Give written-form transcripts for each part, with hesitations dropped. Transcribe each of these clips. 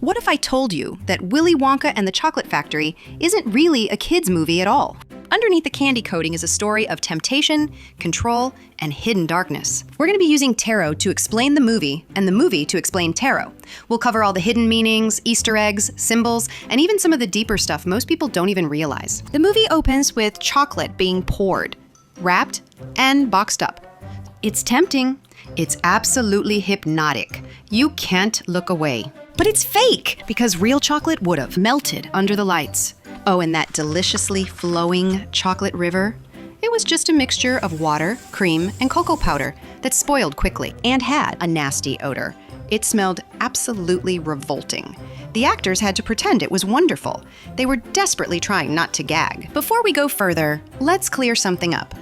What if I told you that Willy Wonka and the Chocolate Factory isn't really a kid's movie at all? Underneath the candy coating is a story of temptation, control, and hidden darkness. We're going to be using tarot to explain the movie, and the movie to explain tarot. We'll cover all the hidden meanings, Easter eggs, symbols, and even some of the deeper stuff most people don't even realize. The movie opens with chocolate being poured, wrapped, and boxed up. It's tempting. It's absolutely hypnotic. You can't look away. But it's fake, because real chocolate would have melted under the lights. Oh, and that deliciously flowing chocolate river? It was just a mixture of water, cream, and cocoa powder that spoiled quickly and had a nasty odor. It smelled absolutely revolting. The actors had to pretend it was wonderful. They were desperately trying not to gag. Before we go further, let's clear something up.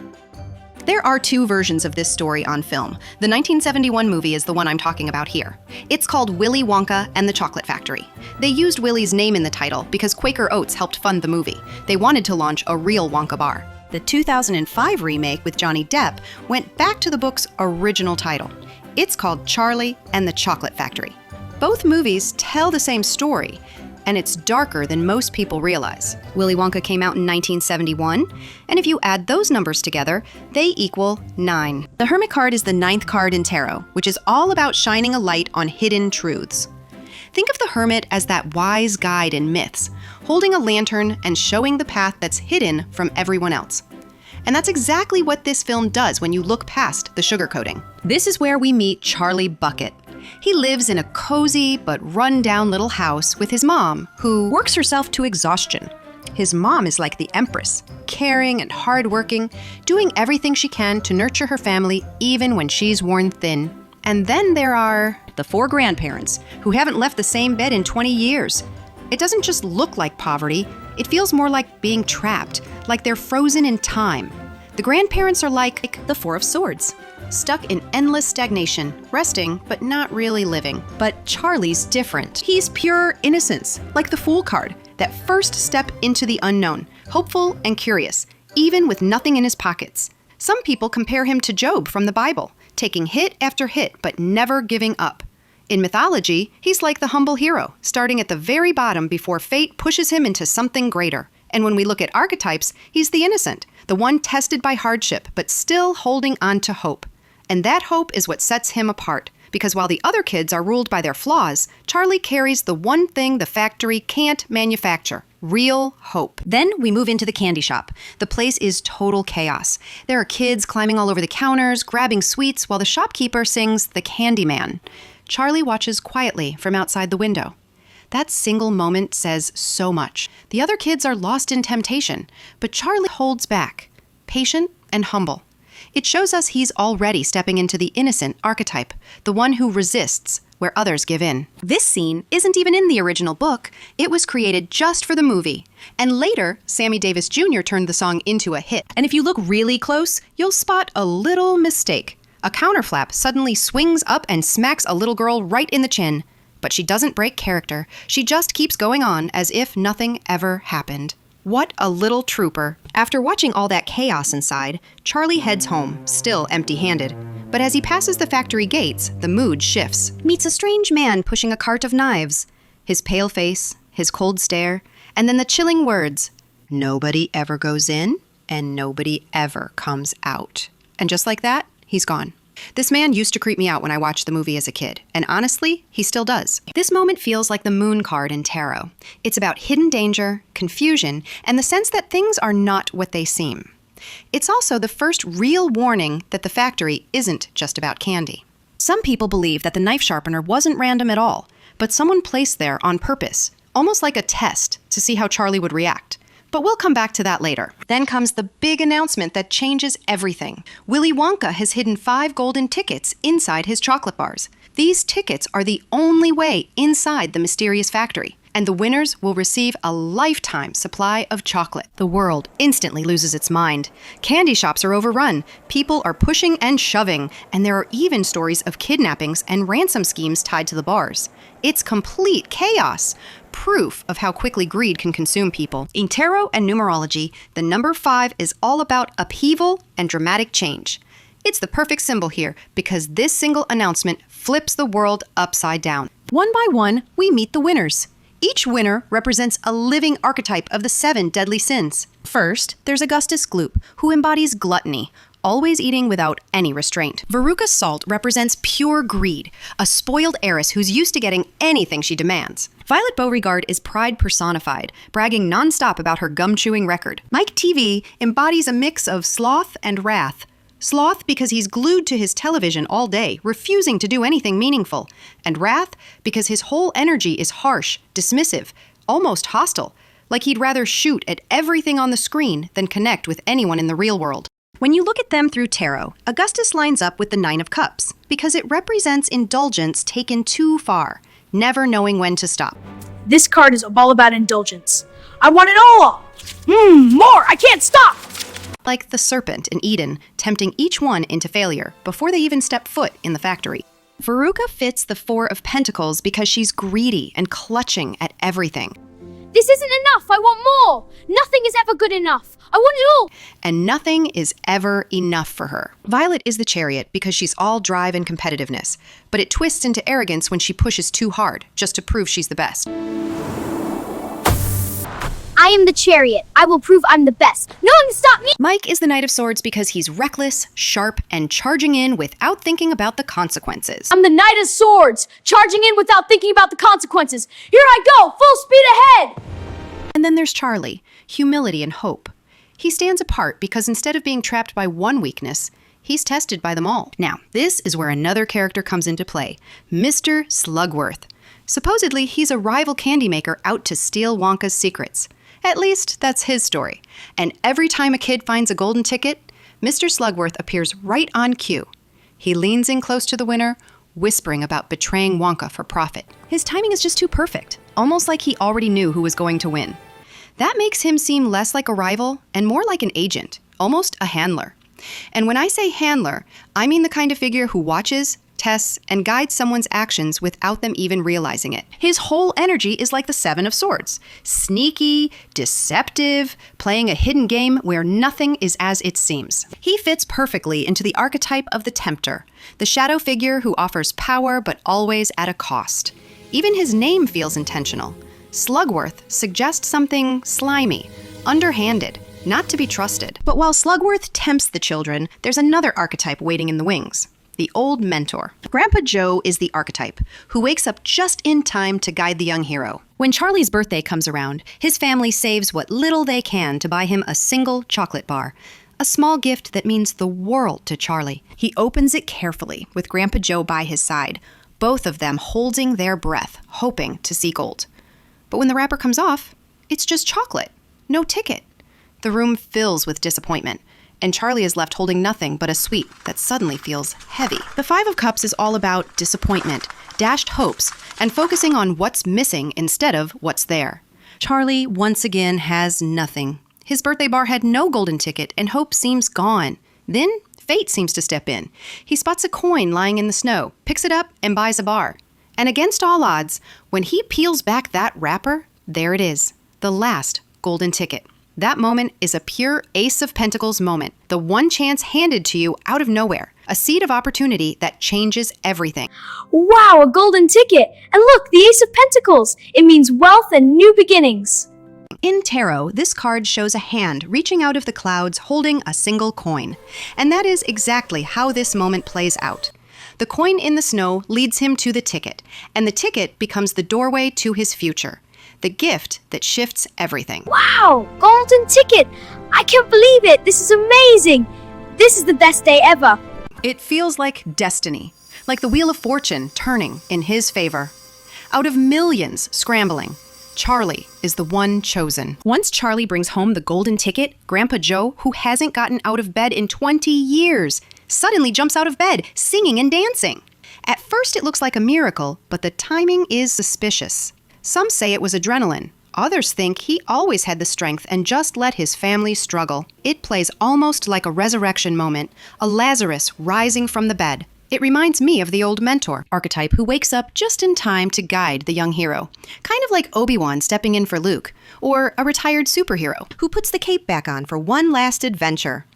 There are two versions of this story on film. The 1971 movie is the one I'm talking about here. It's called Willy Wonka and the Chocolate Factory. They used Willy's name in the title because Quaker Oats helped fund the movie. They wanted to launch a real Wonka bar. The 2005 remake with Johnny Depp went back to the book's original title. It's called Charlie and the Chocolate Factory. Both movies tell the same story, and it's darker than most people realize. Willy Wonka came out in 1971, and if you add those numbers together, they equal 9. The Hermit card is the 9th card in tarot, which is all about shining a light on hidden truths. Think of the Hermit as that wise guide in myths, holding a lantern and showing the path that's hidden from everyone else. And that's exactly what this film does when you look past the sugarcoating. This is where we meet Charlie Bucket. He lives in a cozy but run-down little house with his mom, who works herself to exhaustion. His mom is like the empress, caring and hardworking, doing everything she can to nurture her family even when she's worn thin. And then there are the 4 grandparents, who haven't left the same bed in 20 years. It doesn't just look like poverty, it feels more like being trapped, like they're frozen in time. The grandparents are like the 4 of Swords, stuck in endless stagnation, resting but not really living. But Charlie's different. He's pure innocence, like the Fool card, that first step into the unknown, hopeful and curious, even with nothing in his pockets. Some people compare him to Job from the Bible, taking hit after hit but never giving up. In mythology, he's like the humble hero, starting at the very bottom before fate pushes him into something greater. And when we look at archetypes, he's the innocent, the one tested by hardship but still holding on to hope. And that hope is what sets him apart, because while the other kids are ruled by their flaws, Charlie carries the one thing the factory can't manufacture: real hope. Then we move into the candy shop. The place is total chaos. There are kids climbing all over the counters, grabbing sweets, while the shopkeeper sings The Candyman. Charlie watches quietly from outside the window. That single moment says so much. The other kids are lost in temptation, but Charlie holds back, patient and humble. It shows us he's already stepping into the innocent archetype, the one who resists where others give in. This scene isn't even in the original book. It was created just for the movie. And later, Sammy Davis Jr. turned the song into a hit. And if you look really close, you'll spot a little mistake. A counterflap suddenly swings up and smacks a little girl right in the chin. But she doesn't break character. She just keeps going on as if nothing ever happened. What a little trooper. After watching all that chaos inside, Charlie heads home, still empty-handed. But as he passes the factory gates, the mood shifts. Meets a strange man pushing a cart of knives. His pale face, his cold stare, and then the chilling words, "Nobody ever goes in, and nobody ever comes out." And just like that, he's gone. This man used to creep me out when I watched the movie as a kid, and honestly, he still does. This moment feels like the moon card in tarot. It's about hidden danger, confusion, and the sense that things are not what they seem. It's also the first real warning that the factory isn't just about candy. Some people believe that the knife sharpener wasn't random at all, but someone placed there on purpose, almost like a test to see how Charlie would react. But we'll come back to that later. Then comes the big announcement that changes everything. Willy Wonka has hidden 5 golden tickets inside his chocolate bars. These tickets are the only way inside the mysterious factory, and the winners will receive a lifetime supply of chocolate. The world instantly loses its mind. Candy shops are overrun, people are pushing and shoving, and there are even stories of kidnappings and ransom schemes tied to the bars. It's complete chaos. Proof of how quickly greed can consume people. In tarot and numerology, the number 5 is all about upheaval and dramatic change. It's the perfect symbol here because this single announcement flips the world upside down. One by one, we meet the winners. Each winner represents a living archetype of the 7 deadly sins. First, there's Augustus Gloop, who embodies gluttony, always eating without any restraint. Veruca Salt represents pure greed, a spoiled heiress who's used to getting anything she demands. Violet Beauregard is pride personified, bragging nonstop about her gum-chewing record. Mike TV embodies a mix of sloth and wrath. Sloth because he's glued to his television all day, refusing to do anything meaningful. And wrath because his whole energy is harsh, dismissive, almost hostile, like he'd rather shoot at everything on the screen than connect with anyone in the real world. When you look at them through tarot, Augustus lines up with the 9 of Cups because it represents indulgence taken too far, never knowing when to stop. This card is all about indulgence. I want it all! More! I can't stop! Like the serpent in Eden, tempting each one into failure before they even step foot in the factory. Veruca fits the 4 of Pentacles because she's greedy and clutching at everything. This isn't enough. I want more. Nothing is ever good enough. I want it all. And nothing is ever enough for her. Violet is the Chariot because she's all drive and competitiveness, but it twists into arrogance when she pushes too hard, just to prove she's the best. I am the Chariot. I will prove I'm the best. No one can stop me. Mike is the Knight of Swords because he's reckless, sharp, and charging in without thinking about the consequences. I'm the Knight of Swords, charging in without thinking about the consequences. Here I go, full speed ahead! And then there's Charlie, humility and hope. He stands apart because instead of being trapped by one weakness, he's tested by them all. Now, this is where another character comes into play, Mr. Slugworth. Supposedly, he's a rival candy maker out to steal Wonka's secrets. At least, that's his story. And every time a kid finds a golden ticket, Mr. Slugworth appears right on cue. He leans in close to the winner, whispering about betraying Wonka for profit. His timing is just too perfect, almost like he already knew who was going to win. That makes him seem less like a rival and more like an agent, almost a handler. And when I say handler, I mean the kind of figure who watches, tests, and guides someone's actions without them even realizing it. His whole energy is like the 7 of Swords. Sneaky, deceptive, playing a hidden game where nothing is as it seems. He fits perfectly into the archetype of the Tempter, the shadow figure who offers power but always at a cost. Even his name feels intentional. Slugworth suggests something slimy, underhanded, not to be trusted. But while Slugworth tempts the children, there's another archetype waiting in the wings. The old mentor. Grandpa Joe is the archetype, who wakes up just in time to guide the young hero. When Charlie's birthday comes around, his family saves what little they can to buy him a single chocolate bar, a small gift that means the world to Charlie. He opens it carefully, with Grandpa Joe by his side, both of them holding their breath, hoping to see gold. But when the wrapper comes off, it's just chocolate, no ticket. The room fills with disappointment, and Charlie is left holding nothing but a sweet that suddenly feels heavy. The 5 of Cups is all about disappointment, dashed hopes, and focusing on what's missing instead of what's there. Charlie, once again, has nothing. His birthday bar had no golden ticket, and hope seems gone. Then, fate seems to step in. He spots a coin lying in the snow, picks it up, and buys a bar. And against all odds, when he peels back that wrapper, there it is, the last golden ticket. That moment is a pure Ace of Pentacles moment, the one chance handed to you out of nowhere, a seed of opportunity that changes everything. Wow, a golden ticket! And look, the Ace of Pentacles! It means wealth and new beginnings. In tarot, this card shows a hand reaching out of the clouds holding a single coin. And that is exactly how this moment plays out. The coin in the snow leads him to the ticket, and the ticket becomes the doorway to his future. The gift that shifts everything. Wow, golden ticket. I can't believe it. This is amazing. This is the best day ever. It feels like destiny, like the Wheel of Fortune turning in his favor. Out of millions scrambling, Charlie is the one chosen. Once Charlie brings home the golden ticket, Grandpa Joe, who hasn't gotten out of bed in 20 years, suddenly jumps out of bed, singing and dancing. At first it looks like a miracle, but the timing is suspicious. Some say it was adrenaline. Others think he always had the strength and just let his family struggle. It plays almost like a resurrection moment, a Lazarus rising from the bed. It reminds me of the old mentor archetype who wakes up just in time to guide the young hero. Kind of like Obi-Wan stepping in for Luke, or a retired superhero who puts the cape back on for one last adventure.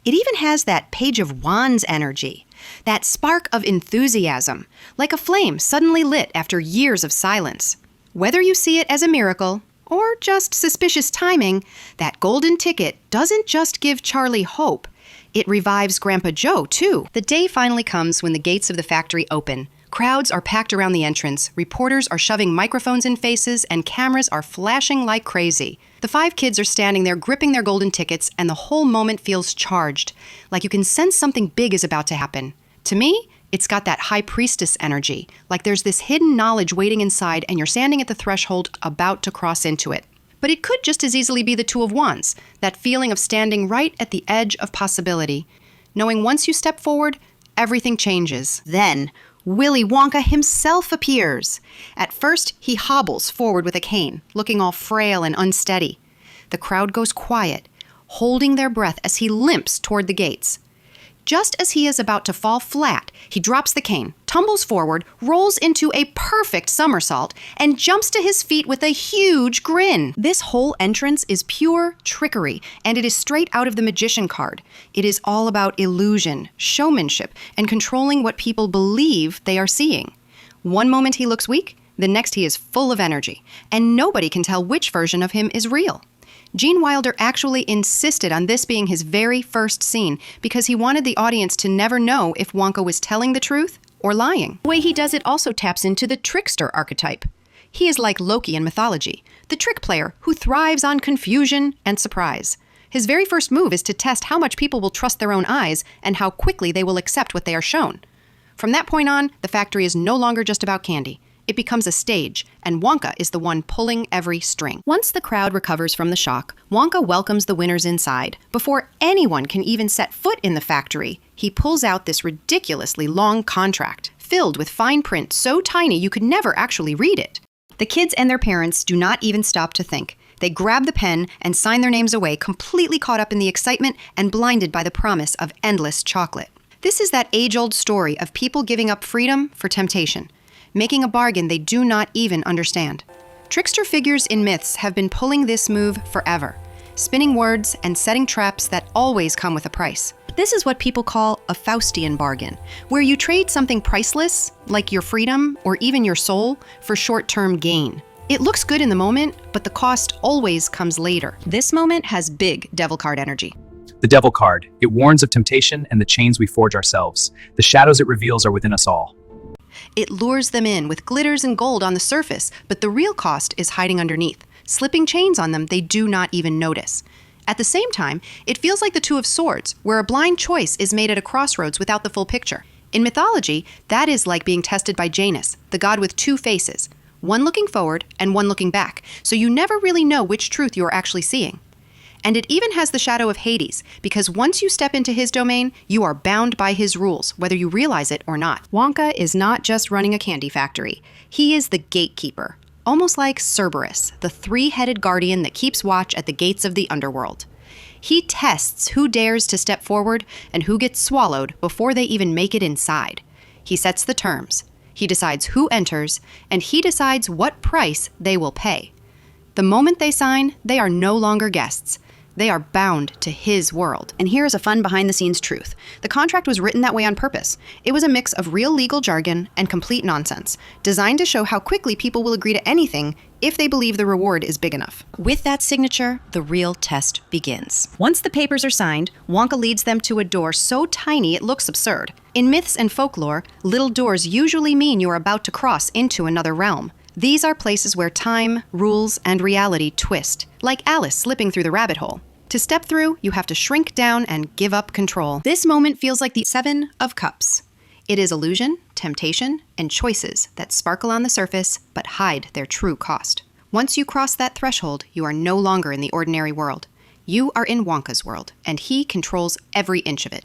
It even has that Page of Wands energy, That spark of enthusiasm, like a flame suddenly lit after years of silence. Whether you see it as a miracle or just suspicious timing, that golden ticket doesn't just give Charlie hope. It revives Grandpa Joe, too. The day finally comes when the gates of the factory open. Crowds are packed around the entrance, reporters are shoving microphones in faces, and cameras are flashing like crazy. The 5 kids are standing there gripping their golden tickets, and the whole moment feels charged, like you can sense something big is about to happen. To me, it's got that high priestess energy, like there's this hidden knowledge waiting inside and you're standing at the threshold about to cross into it. But it could just as easily be the Two of Wands, that feeling of standing right at the edge of possibility, knowing once you step forward, everything changes. Then, Willy Wonka himself appears. At first, he hobbles forward with a cane, looking all frail and unsteady. The crowd goes quiet, holding their breath as he limps toward the gates. Just as he is about to fall flat, he drops the cane, tumbles forward, rolls into a perfect somersault, and jumps to his feet with a huge grin. This whole entrance is pure trickery, and it is straight out of the magician card. It is all about illusion, showmanship, and controlling what people believe they are seeing. One moment he looks weak, the next he is full of energy, and nobody can tell which version of him is real. Gene Wilder actually insisted on this being his very first scene because he wanted the audience to never know if Wonka was telling the truth or lying. The way he does it also taps into the trickster archetype. He is like Loki in mythology, the trick player who thrives on confusion and surprise. His very first move is to test how much people will trust their own eyes and how quickly they will accept what they are shown. From that point on, the factory is no longer just about candy. It becomes a stage, and Wonka is the one pulling every string. Once the crowd recovers from the shock, Wonka welcomes the winners inside. Before anyone can even set foot in the factory, he pulls out this ridiculously long contract, filled with fine print so tiny you could never actually read it. The kids and their parents do not even stop to think. They grab the pen and sign their names away, completely caught up in the excitement and blinded by the promise of endless chocolate. This is that age-old story of people giving up freedom for temptation, making a bargain they do not even understand. Trickster figures in myths have been pulling this move forever, spinning words and setting traps that always come with a price. This is what people call a Faustian bargain, where you trade something priceless, like your freedom or even your soul, for short-term gain. It looks good in the moment, but the cost always comes later. This moment has big devil card energy. The Devil card. It warns of temptation and the chains we forge ourselves. The shadows it reveals are within us all. It lures them in with glitters and gold on the surface, but the real cost is hiding underneath, slipping chains on them they do not even notice. At the same time, it feels like the Two of Swords, where a blind choice is made at a crossroads without the full picture. In mythology, that is like being tested by Janus, the god with 2 faces, one looking forward and one looking back, so you never really know which truth you are actually seeing. And it even has the shadow of Hades, because once you step into his domain, you are bound by his rules, whether you realize it or not. Wonka is not just running a candy factory. He is the gatekeeper, almost like Cerberus, the 3-headed guardian that keeps watch at the gates of the underworld. He tests who dares to step forward and who gets swallowed before they even make it inside. He sets the terms. He decides who enters, and he decides what price they will pay. The moment they sign, they are no longer guests. They are bound to his world. And here's a fun behind-the-scenes truth. The contract was written that way on purpose. It was a mix of real legal jargon and complete nonsense, designed to show how quickly people will agree to anything if they believe the reward is big enough. With that signature, the real test begins. Once the papers are signed, Wonka leads them to a door so tiny it looks absurd. In myths and folklore, little doors usually mean you are about to cross into another realm. These are places where time, rules, and reality twist, like Alice slipping through the rabbit hole. To step through, you have to shrink down and give up control. This moment feels like the 7 of Cups. It is illusion, temptation, and choices that sparkle on the surface but hide their true cost. Once you cross that threshold, you are no longer in the ordinary world. You are in Wonka's world, and he controls every inch of it.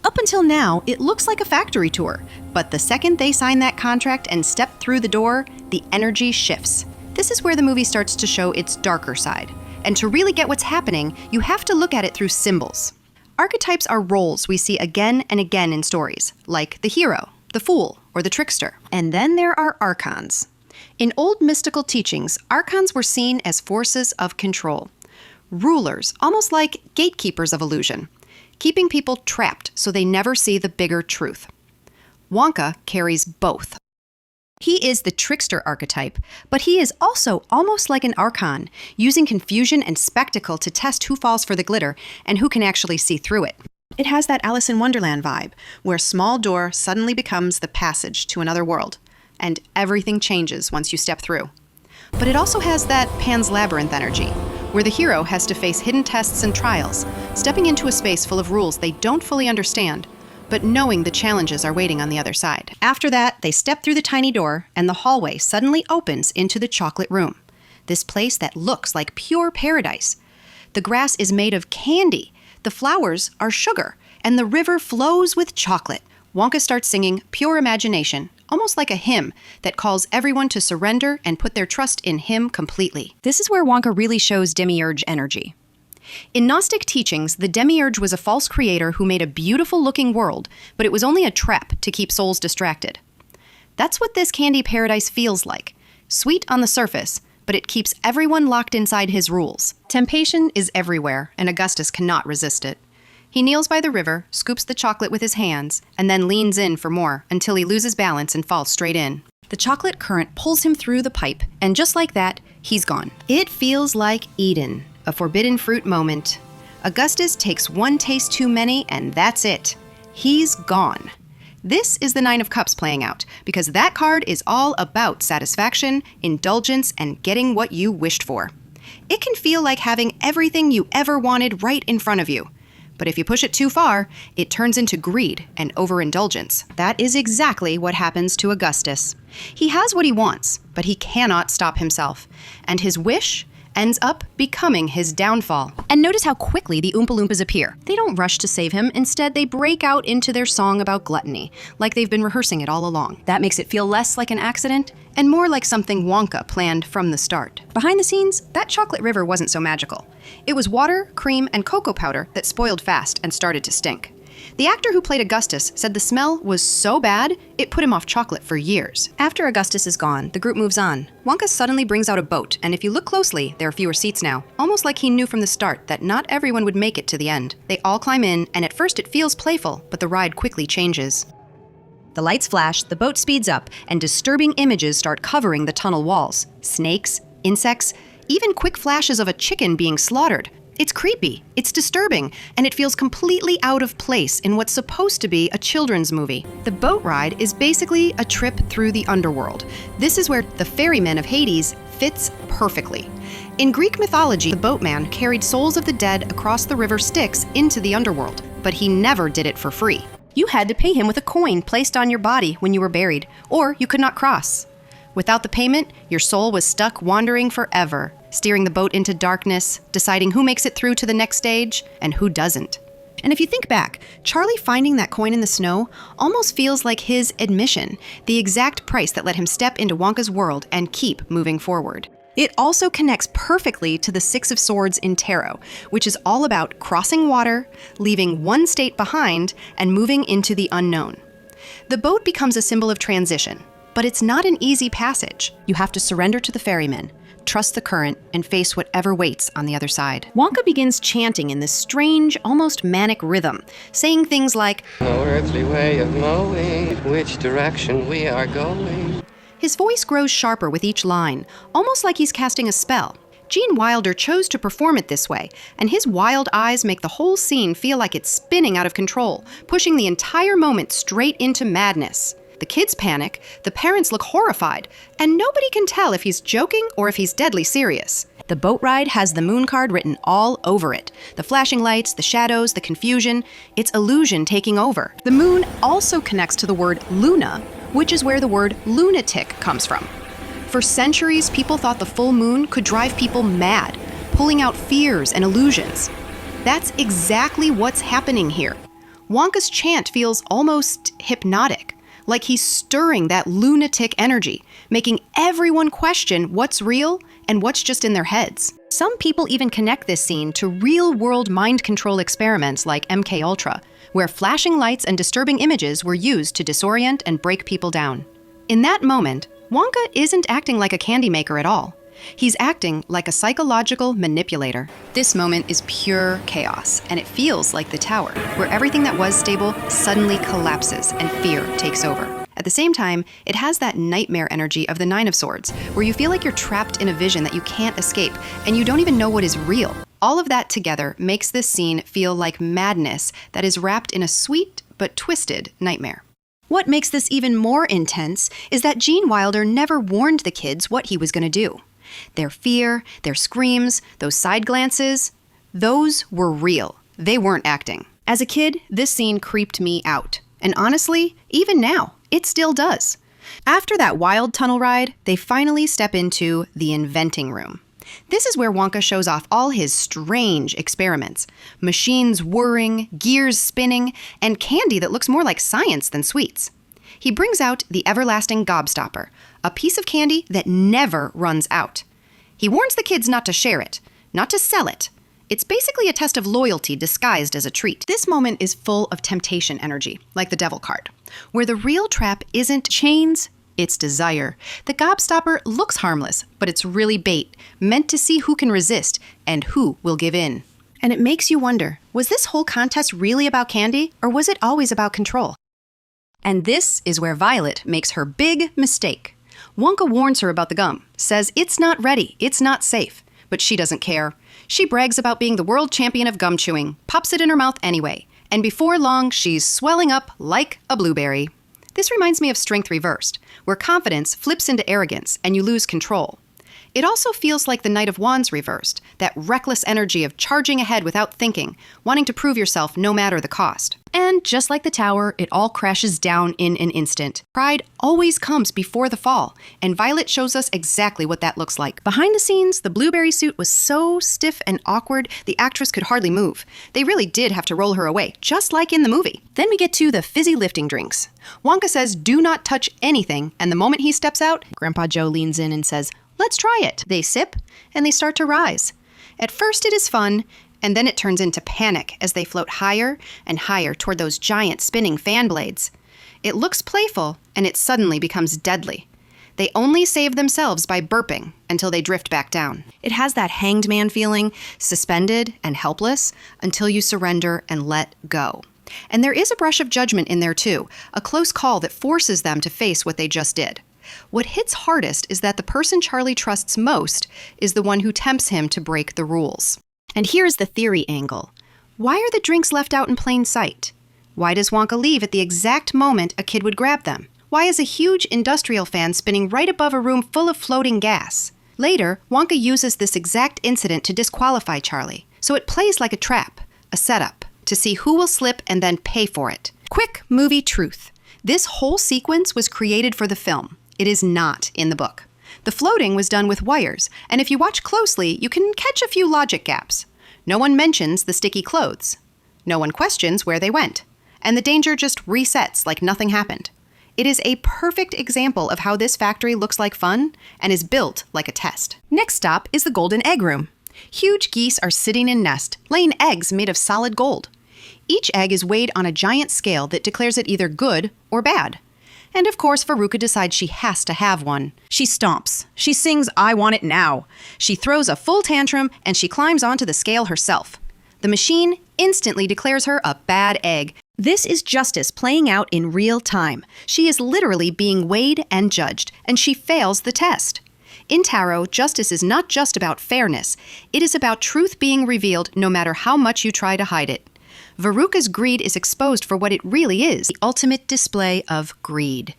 Up until now, it looks like a factory tour, but the second they sign that contract and step through the door, the energy shifts. This is where the movie starts to show its darker side. And to really get what's happening, you have to look at it through symbols. Archetypes are roles we see again and again in stories, like the hero, the fool, or the trickster. And then there are archons. In old mystical teachings, archons were seen as forces of control. Rulers, almost like gatekeepers of illusion. keeping people trapped so they never see the bigger truth. Wonka carries both. He is the trickster archetype, but he is also almost like an archon, using confusion and spectacle to test who falls for the glitter and who can actually see through it. It has that Alice in Wonderland vibe, where a small door suddenly becomes the passage to another world, and everything changes once you step through. But it also has that Pan's Labyrinth energy, where the hero has to face hidden tests and trials, stepping into a space full of rules they don't fully understand, but knowing the challenges are waiting on the other side. After that, they step through the tiny door, and the hallway suddenly opens into the chocolate room, this place that looks like pure paradise. The grass is made of candy, the flowers are sugar, and the river flows with chocolate. Wonka starts singing Pure Imagination, almost like a hymn that calls everyone to surrender and put their trust in him completely. This is where Wonka really shows demiurge energy. In Gnostic teachings, the demiurge was a false creator who made a beautiful-looking world, but it was only a trap to keep souls distracted. That's what this candy paradise feels like. Sweet on the surface, but it keeps everyone locked inside his rules. Temptation is everywhere, and Augustus cannot resist it. He kneels by the river, scoops the chocolate with his hands, and then leans in for more until he loses balance and falls straight in. The chocolate current pulls him through the pipe, and just like that, he's gone. It feels like Eden, a forbidden fruit moment. Augustus takes one taste too many, and that's it. He's gone. This is the Nine of Cups playing out, because that card is all about satisfaction, indulgence, and getting what you wished for. It can feel like having everything you ever wanted right in front of you. But if you push it too far, it turns into greed and overindulgence. That is exactly what happens to Augustus. He has what he wants, but he cannot stop himself. And his wish ends up becoming his downfall. And notice how quickly the Oompa Loompas appear. They don't rush to save him. Instead, they break out into their song about gluttony, like they've been rehearsing it all along. That makes it feel less like an accident and more like something Wonka planned from the start. Behind the scenes, that chocolate river wasn't so magical. It was water, cream, and cocoa powder that spoiled fast and started to stink. The actor who played Augustus said the smell was so bad, it put him off chocolate for years. After Augustus is gone, the group moves on. Wonka suddenly brings out a boat, and if you look closely, there are fewer seats now. Almost like he knew from the start that not everyone would make it to the end. They all climb in, and at first it feels playful, but the ride quickly changes. The lights flash, the boat speeds up, and disturbing images start covering the tunnel walls. Snakes, insects, even quick flashes of a chicken being slaughtered. It's creepy, it's disturbing, and it feels completely out of place in what's supposed to be a children's movie. The boat ride is basically a trip through the underworld. This is where the ferryman of Hades fits perfectly. In Greek mythology, the boatman carried souls of the dead across the river Styx into the underworld, but he never did it for free. You had to pay him with a coin placed on your body when you were buried, or you could not cross. Without the payment, your soul was stuck wandering forever, steering the boat into darkness, deciding who makes it through to the next stage and who doesn't. And if you think back, Charlie finding that coin in the snow almost feels like his admission, the exact price that let him step into Wonka's world and keep moving forward. It also connects perfectly to the Six of Swords in Tarot, which is all about crossing water, leaving one state behind, and moving into the unknown. The boat becomes a symbol of transition, but it's not an easy passage. You have to surrender to the ferryman, trust the current, and face whatever waits on the other side. Wonka begins chanting in this strange, almost manic rhythm, saying things like, No earthly way of knowing which direction we are going. His voice grows sharper with each line, almost like he's casting a spell. Gene Wilder chose to perform it this way, and his wild eyes make the whole scene feel like it's spinning out of control, pushing the entire moment straight into madness. The kids panic, the parents look horrified, and nobody can tell if he's joking or if he's deadly serious. The boat ride has the moon card written all over it. The flashing lights, the shadows, the confusion, it's illusion taking over. The moon also connects to the word Luna, which is where the word lunatic comes from. For centuries, people thought the full moon could drive people mad, pulling out fears and illusions. That's exactly what's happening here. Wonka's chant feels almost hypnotic, like he's stirring that lunatic energy, making everyone question what's real and what's just in their heads. Some people even connect this scene to real-world mind control experiments like MKUltra, where flashing lights and disturbing images were used to disorient and break people down. In that moment, Wonka isn't acting like a candy maker at all. He's acting like a psychological manipulator. This moment is pure chaos, and it feels like the tower, where everything that was stable suddenly collapses and fear takes over. At the same time, it has that nightmare energy of the Nine of Swords, where you feel like you're trapped in a vision that you can't escape, and you don't even know what is real. All of that together makes this scene feel like madness that is wrapped in a sweet but twisted nightmare. What makes this even more intense is that Gene Wilder never warned the kids what he was going to do. Their fear, their screams, those side glances, those were real. They weren't acting. As a kid, this scene creeped me out. And honestly, even now, it still does. After that wild tunnel ride, they finally step into the inventing room. This is where Wonka shows off all his strange experiments. Machines whirring, gears spinning, and candy that looks more like science than sweets. He brings out the everlasting gobstopper, a piece of candy that never runs out. He warns the kids not to share it, not to sell it. It's basically a test of loyalty disguised as a treat. This moment is full of temptation energy, like the devil card, where the real trap isn't chains, it's desire. The gobstopper looks harmless, but it's really bait, meant to see who can resist and who will give in. And it makes you wonder, was this whole contest really about candy, or was it always about control? And this is where Violet makes her big mistake. Wonka warns her about the gum, says it's not ready, it's not safe, but she doesn't care. She brags about being the world champion of gum chewing, pops it in her mouth anyway, and before long, she's swelling up like a blueberry. This reminds me of Strength Reversed, where confidence flips into arrogance and you lose control. It also feels like the Knight of Wands reversed, that reckless energy of charging ahead without thinking, wanting to prove yourself no matter the cost. And just like the tower, it all crashes down in an instant. Pride always comes before the fall, and Violet shows us exactly what that looks like. Behind the scenes, the blueberry suit was so stiff and awkward, the actress could hardly move. They really did have to roll her away, just like in the movie. Then we get to the fizzy lifting drinks. Wonka says, "Do not touch anything," and the moment he steps out, Grandpa Joe leans in and says, "Let's try it." They sip, and they start to rise. At first it is fun, and then it turns into panic as they float higher and higher toward those giant spinning fan blades. It looks playful, and it suddenly becomes deadly. They only save themselves by burping until they drift back down. It has that hanged man feeling, suspended and helpless, until you surrender and let go. And there is a brush of judgment in there too, a close call that forces them to face what they just did. What hits hardest is that the person Charlie trusts most is the one who tempts him to break the rules. And here's the theory angle. Why are the drinks left out in plain sight? Why does Wonka leave at the exact moment a kid would grab them? Why is a huge industrial fan spinning right above a room full of floating gas? Later, Wonka uses this exact incident to disqualify Charlie. So it plays like a trap, a setup, to see who will slip and then pay for it. Quick movie truth. This whole sequence was created for the film. It is not in the book. The floating was done with wires, and if you watch closely, you can catch a few logic gaps. No one mentions the sticky clothes. No one questions where they went. And the danger just resets like nothing happened. It is a perfect example of how this factory looks like fun and is built like a test. Next stop is the golden egg room. Huge geese are sitting in nest, laying eggs made of solid gold. Each egg is weighed on a giant scale that declares it either good or bad. And of course, Veruca decides she has to have one. She stomps. She sings, "I want it now." She throws a full tantrum, and she climbs onto the scale herself. The machine instantly declares her a bad egg. This is justice playing out in real time. She is literally being weighed and judged, and she fails the test. In tarot, justice is not just about fairness. It is about truth being revealed no matter how much you try to hide it. Veruca's greed is exposed for what it really is, the ultimate display of greed.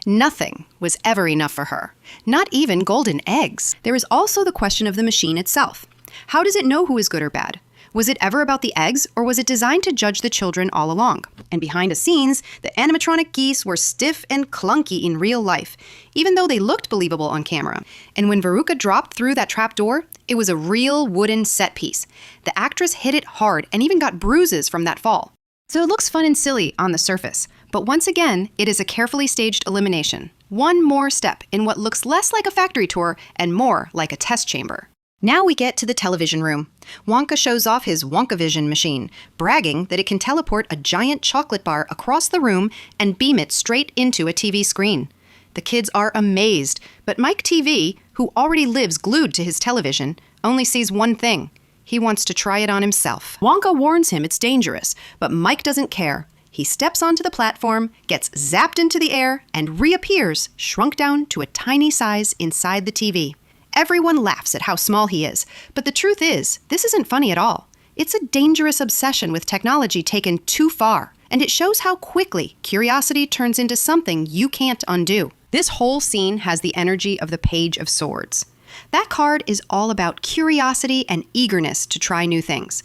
Nothing was ever enough for her, not even golden eggs. There is also the question of the machine itself. How does it know who is good or bad? Was it ever about the eggs, or was it designed to judge the children all along? And behind the scenes, the animatronic geese were stiff and clunky in real life, even though they looked believable on camera. And when Veruca dropped through that trapdoor, it was a real wooden set piece. The actress hit it hard and even got bruises from that fall. So it looks fun and silly on the surface, but once again, it is a carefully staged elimination. One more step in what looks less like a factory tour and more like a test chamber. Now we get to the television room. Wonka shows off his Wonkavision machine, bragging that it can teleport a giant chocolate bar across the room and beam it straight into a TV screen. The kids are amazed, but Mike TV, who already lives glued to his television, only sees one thing. He wants to try it on himself. Wonka warns him it's dangerous, but Mike doesn't care. He steps onto the platform, gets zapped into the air, and reappears, shrunk down to a tiny size inside the TV. Everyone laughs at how small he is, but the truth is, this isn't funny at all. It's a dangerous obsession with technology taken too far, and it shows how quickly curiosity turns into something you can't undo. This whole scene has the energy of the Page of Swords. That card is all about curiosity and eagerness to try new things.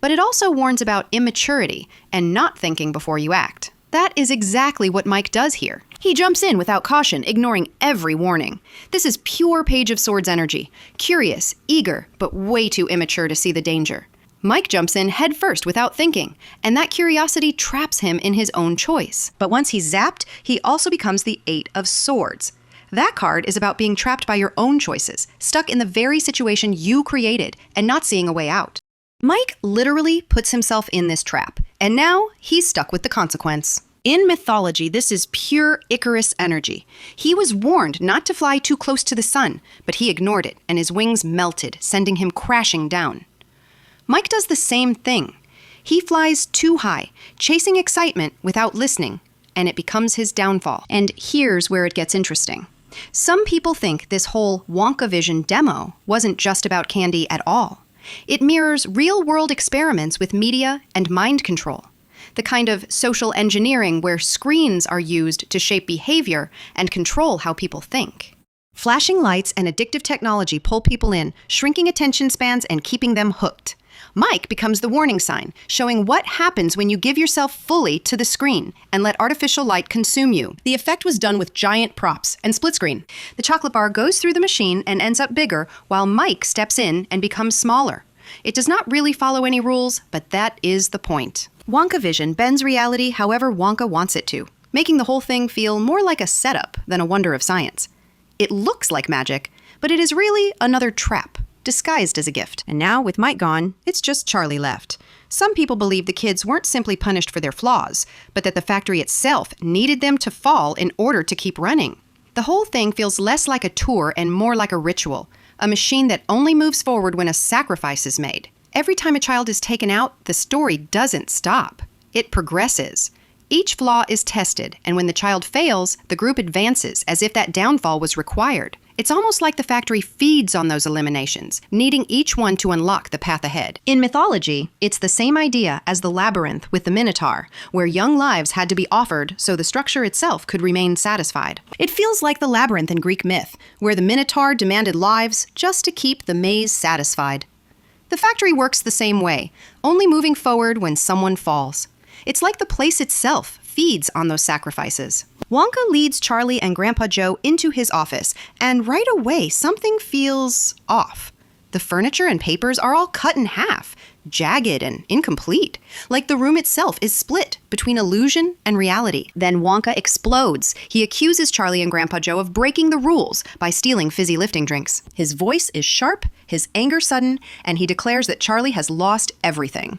But it also warns about immaturity and not thinking before you act. That is exactly what Mike does here. He jumps in without caution, ignoring every warning. This is pure Page of Swords energy. Curious, eager, but way too immature to see the danger. Mike jumps in head first without thinking, and that curiosity traps him in his own choice. But once he's zapped, he also becomes the Eight of Swords. That card is about being trapped by your own choices, stuck in the very situation you created, and not seeing a way out. Mike literally puts himself in this trap, and now he's stuck with the consequence. In mythology, this is pure Icarus energy. He was warned not to fly too close to the sun, but he ignored it, and his wings melted, sending him crashing down. Mike does the same thing. He flies too high, chasing excitement without listening, and it becomes his downfall. And here's where it gets interesting. Some people think this whole Wonka Vision demo wasn't just about candy at all. It mirrors real-world experiments with media and mind control, the kind of social engineering where screens are used to shape behavior and control how people think. Flashing lights and addictive technology pull people in, shrinking attention spans and keeping them hooked. Mike becomes the warning sign, showing what happens when you give yourself fully to the screen and let artificial light consume you. The effect was done with giant props and split screen. The chocolate bar goes through the machine and ends up bigger, while Mike steps in and becomes smaller. It does not really follow any rules, but that is the point. Wonka Vision bends reality however Wonka wants it to, making the whole thing feel more like a setup than a wonder of science. It looks like magic, but it is really another trap, disguised as a gift. And now, with Mike gone, it's just Charlie left. Some people believe the kids weren't simply punished for their flaws, but that the factory itself needed them to fall in order to keep running. The whole thing feels less like a tour and more like a ritual, a machine that only moves forward when a sacrifice is made. Every time a child is taken out, the story doesn't stop. It progresses. Each flaw is tested, and when the child fails, the group advances as if that downfall was required. It's almost like the factory feeds on those eliminations, needing each one to unlock the path ahead. In mythology, it's the same idea as the labyrinth with the Minotaur, where young lives had to be offered so the structure itself could remain satisfied. It feels like the labyrinth in Greek myth, where the Minotaur demanded lives just to keep the maze satisfied. The factory works the same way, only moving forward when someone falls. It's like the place itself feeds on those sacrifices. Wonka leads Charlie and Grandpa Joe into his office, and right away something feels off. The furniture and papers are all cut in half, jagged and incomplete, like the room itself is split between illusion and reality. Then Wonka explodes. He accuses Charlie and Grandpa Joe of breaking the rules by stealing fizzy lifting drinks. His voice is sharp, his anger sudden, and he declares that Charlie has lost everything.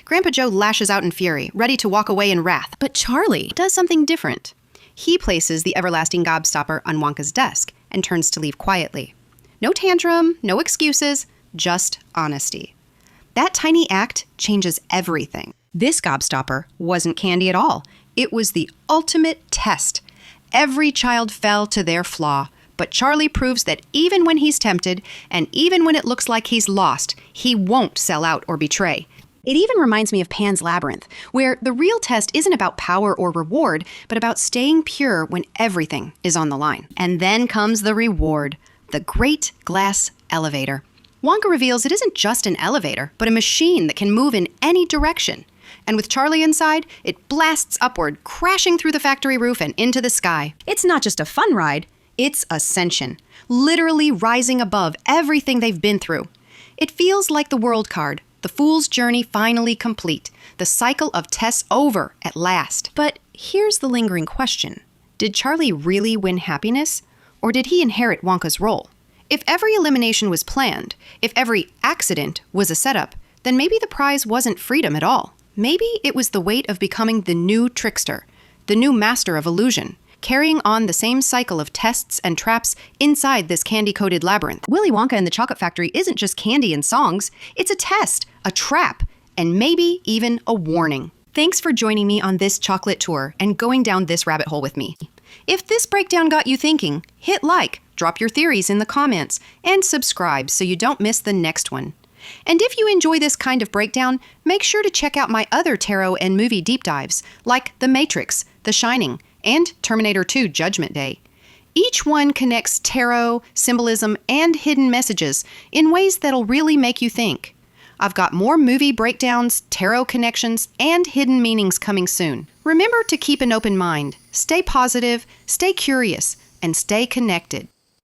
Grandpa Joe lashes out in fury, ready to walk away in wrath, but Charlie does something different. He places the everlasting gobstopper on Wonka's desk and turns to leave quietly. No tantrum, no excuses, just honesty. That tiny act changes everything. This gobstopper wasn't candy at all. It was the ultimate test. Every child fell to their flaw, but Charlie proves that even when he's tempted, and even when it looks like he's lost, he won't sell out or betray. It even reminds me of Pan's Labyrinth, where the real test isn't about power or reward, but about staying pure when everything is on the line. And then comes the reward, the great glass elevator. Wonka reveals it isn't just an elevator, but a machine that can move in any direction. And with Charlie inside, it blasts upward, crashing through the factory roof and into the sky. It's not just a fun ride, it's ascension, literally rising above everything they've been through. It feels like the world card. The fool's journey finally complete, the cycle of tests over at last. But here's the lingering question. Did Charlie really win happiness, or did he inherit Wonka's role? If every elimination was planned, if every accident was a setup, then maybe the prize wasn't freedom at all. Maybe it was the weight of becoming the new Trickster, the new master of illusion. carrying on the same cycle of tests and traps inside this candy-coated labyrinth. Willy Wonka and the Chocolate Factory isn't just candy and songs, it's a test, a trap, and maybe even a warning. Thanks for joining me on this chocolate tour and going down this rabbit hole with me. If this breakdown got you thinking, hit like, drop your theories in the comments, and subscribe so you don't miss the next one. And if you enjoy this kind of breakdown, make sure to check out my other tarot and movie deep dives, like The Matrix, The Shining, and Terminator 2 Judgment Day. Each one connects tarot, symbolism, and hidden messages in ways that'll really make you think. I've got more movie breakdowns, tarot connections, and hidden meanings coming soon. Remember to keep an open mind, stay positive, stay curious, and stay connected.